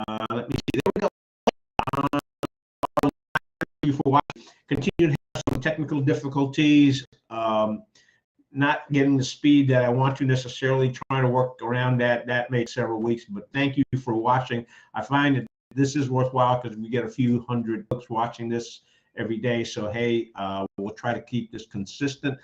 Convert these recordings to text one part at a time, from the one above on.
Let me see. There we go. Thank you for watching. Continue to have some technical difficulties. Not getting the speed that I want to necessarily, trying to work around that. That made several weeks, but thank you for watching. I find that this is worthwhile because we get a few hundred folks watching this every day. So, hey, we'll try to keep this consistent.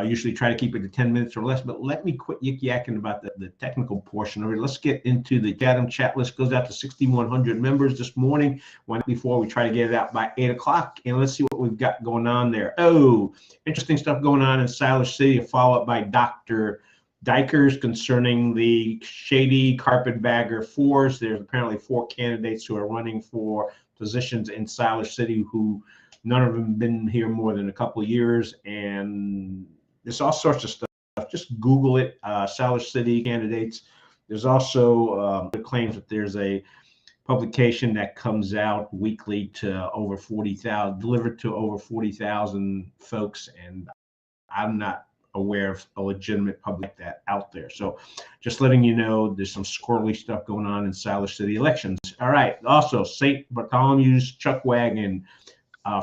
Usually try to keep it to 10 minutes or less, but let me quit yik-yakking about the technical portion of it. Let's get into the Chatham chat list. Goes out to 6,100 members this morning. One before we try to get it out by 8 o'clock. And let's see what we've got going on there. Oh, interesting stuff going on in Siler City. A follow-up by Dr. Dykers concerning the shady carpetbagger fours. There's apparently 4 candidates who are running for positions in Siler City who none of them been here more than a couple of years, and there's all sorts of stuff. Just Google it, Siler City candidates. There's also claims that there's a publication that comes out weekly to over 40,000, delivered to over 40,000 folks, and I'm not aware of a legitimate public that out there. So just letting you know, there's some squirrely stuff going on in Siler City elections. All right. Also, St. Bartholomew's Chuck Wagon.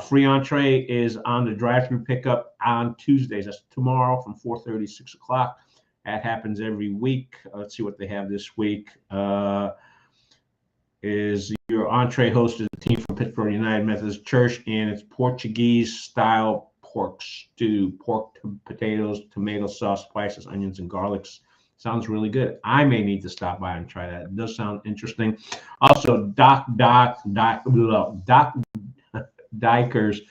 Free entree is on the drive-through pickup on Tuesdays. That's tomorrow from 4:30 to 6 o'clock. That happens every week. Let's see what they have this week. Is your entree host is a team from Pittsburgh United Methodist Church, and it's Portuguese-style pork stew, pork, potatoes, tomato sauce, spices, onions, and garlics. Sounds really good. I may need to stop by and try that. It does sound interesting. Also, Doc Dykers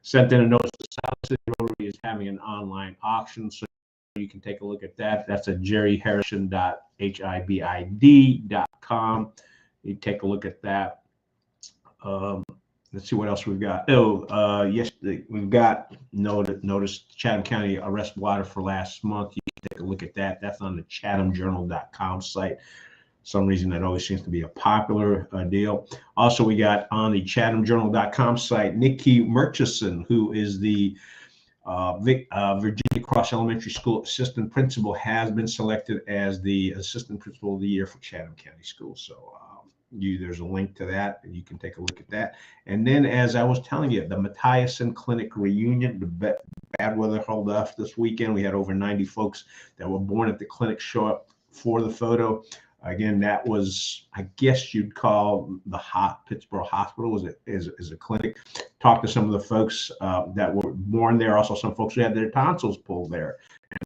sent in a notice that Siler City Rotary is having an online auction, so you can take a look at that. That's at jerryharrison.hibid.com. You take a look at that. Let's see what else we've got. Yes, we've got notice Chatham County arrest warrant for last month. You can take a look at that. That's on the ChathamJournal.com site. Some reason that always seems to be a popular deal. Also, we got on the ChathamJournal.com site, Nikki Murchison, who is the Virginia Cross Elementary School assistant principal, has been selected as the assistant principal of the year for Chatham County Schools. So there's a link to that, and you can take a look at that. And then, as I was telling you, the Mathiasen Clinic reunion, the bad weather held off this weekend. We had over 90 folks that were born at the clinic show up for the photo. Again, that was, I guess you'd call the Pittsburgh Hospital is a clinic. Talked to some of the folks that were born there. Also, some folks who had their tonsils pulled there.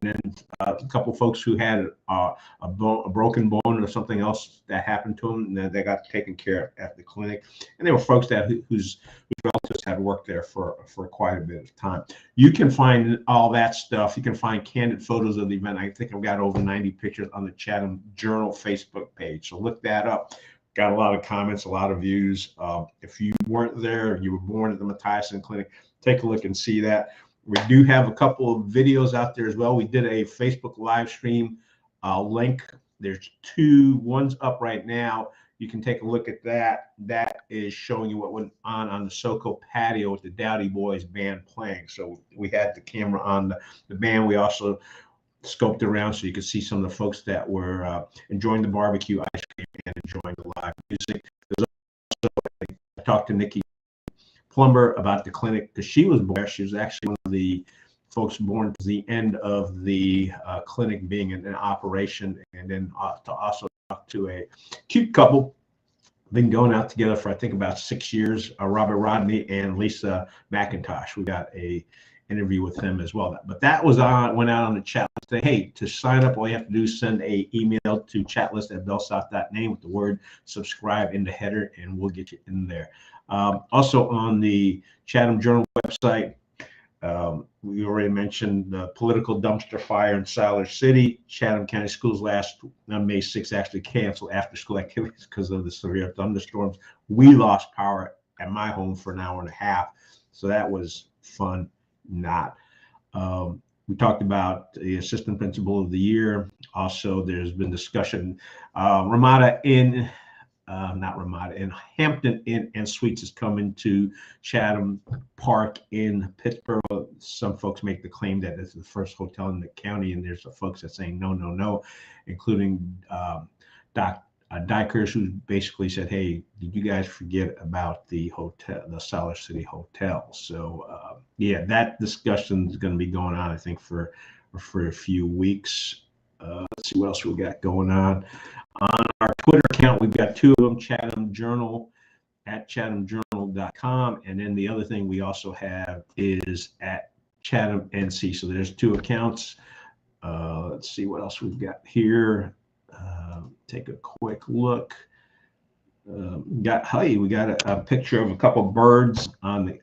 And then a couple of folks who had a broken bone or something else that happened to them, and they got taken care of at the clinic. And there were folks whose relatives had worked there for quite a bit of time. You can find all that stuff. You can find candid photos of the event. I think I've got over 90 pictures on the Chatham Journal Facebook page. So look that up. Got a lot of comments, a lot of views. If you weren't there, you were born at the Mathiasen Clinic, take a look and see that. We do have a couple of videos out there as well. We did a Facebook live stream link. There's 2. One's up right now. You can take a look at that. That is showing you what went on the SoCo patio with the Dowdy Boys band playing. So we had the camera on the band. We also scoped around so you could see some of the folks that were enjoying the barbecue ice cream and enjoying the live music. There's also, I talked to Nikki Plumber about the clinic because she was born. She was actually one of the folks born to the end of the clinic being in operation, and then to also talk to a cute couple. Been going out together for I think about 6 years. Robert Rodney and Lisa McIntosh. We got a interview with them as well. But that went out on the chat list. Say, hey, to sign up, all you have to do is send a email to chatlist@bellsouth.name with the word subscribe in the header, and we'll get you in there. Also on the Chatham Journal website, we already mentioned the political dumpster fire in Siler City. Chatham County Schools on May 6th actually canceled after-school activities because of the severe thunderstorms. We lost power at my home for an hour and a half, so that was fun. Not. We talked about the assistant principal of the year. Also, there's been discussion. Hampton Inn and Suites is coming to Chatham Park in Pittsburgh. Some folks make the claim that it's the first hotel in the county, and there's the folks that saying no, including Dykers, who basically said, "Hey, did you guys forget about the hotel, the Siler City Hotel?" So yeah, that discussion is going to be going on, I think, for a few weeks. Let's see what else we got going on our Twitter account. We've got two of them: Chatham Journal at ChathamJournal.com, and then the other thing we also have is at ChathamNC. So there's two accounts. Let's see what else we've got here. Take a quick look. We got a picture of a couple birds on the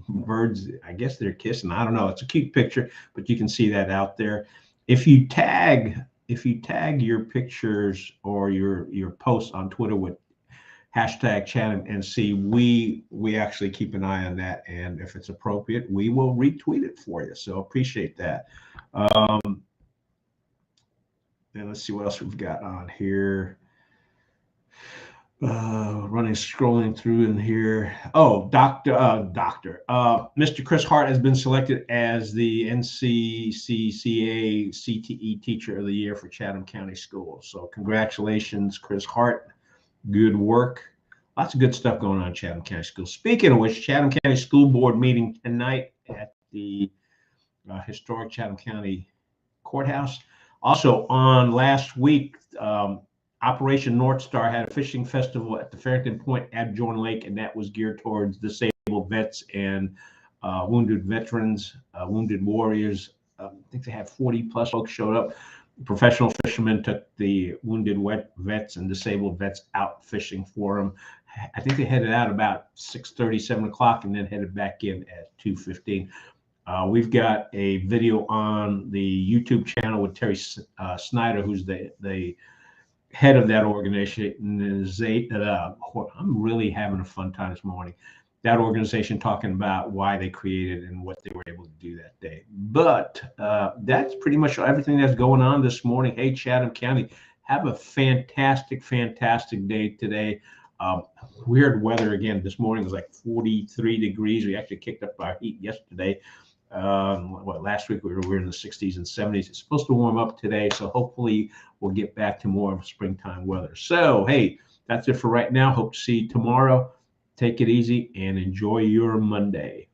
birds. I guess they're kissing. I don't know. It's a cute picture, but you can see that out there. If you tag your pictures or your posts on Twitter with hashtag ChathamNC, we actually keep an eye on that, and if it's appropriate, we will retweet it for you. So appreciate that. And let's see what else we've got on here. Scrolling through in here. Oh, Mr. Chris Hart has been selected as the NCCCA CTE Teacher of the Year for Chatham County Schools. So congratulations, Chris Hart. Good work. Lots of good stuff going on in Chatham County Schools. Speaking of which, Chatham County School Board meeting tonight at the historic Chatham County Courthouse. Also, on last week, Operation North Star had a fishing festival at the Farrington Point Abjorn Lake, and that was geared towards disabled vets and wounded veterans, wounded warriors. I think they had 40 plus folks showed up. Professional fishermen took the wounded vets and disabled vets out fishing for them. I think they headed out about 6:30, 7 o'clock, and then headed back in at 2:15. We've got a video on the YouTube channel with Terry Snyder, who's the head of that organization. I'm really having a fun time this morning. That organization talking about why they created and what they were able to do that day. But that's pretty much everything that's going on this morning. Hey, Chatham County, have a fantastic, fantastic day today. Weird weather again. This morning was like 43 degrees. We actually kicked up our heat yesterday. Last week we were in the 60s and 70s. It's supposed to warm up today, so hopefully we'll get back to more of springtime weather. So hey, that's it for right now. Hope to see you tomorrow. Take it easy and enjoy your Monday.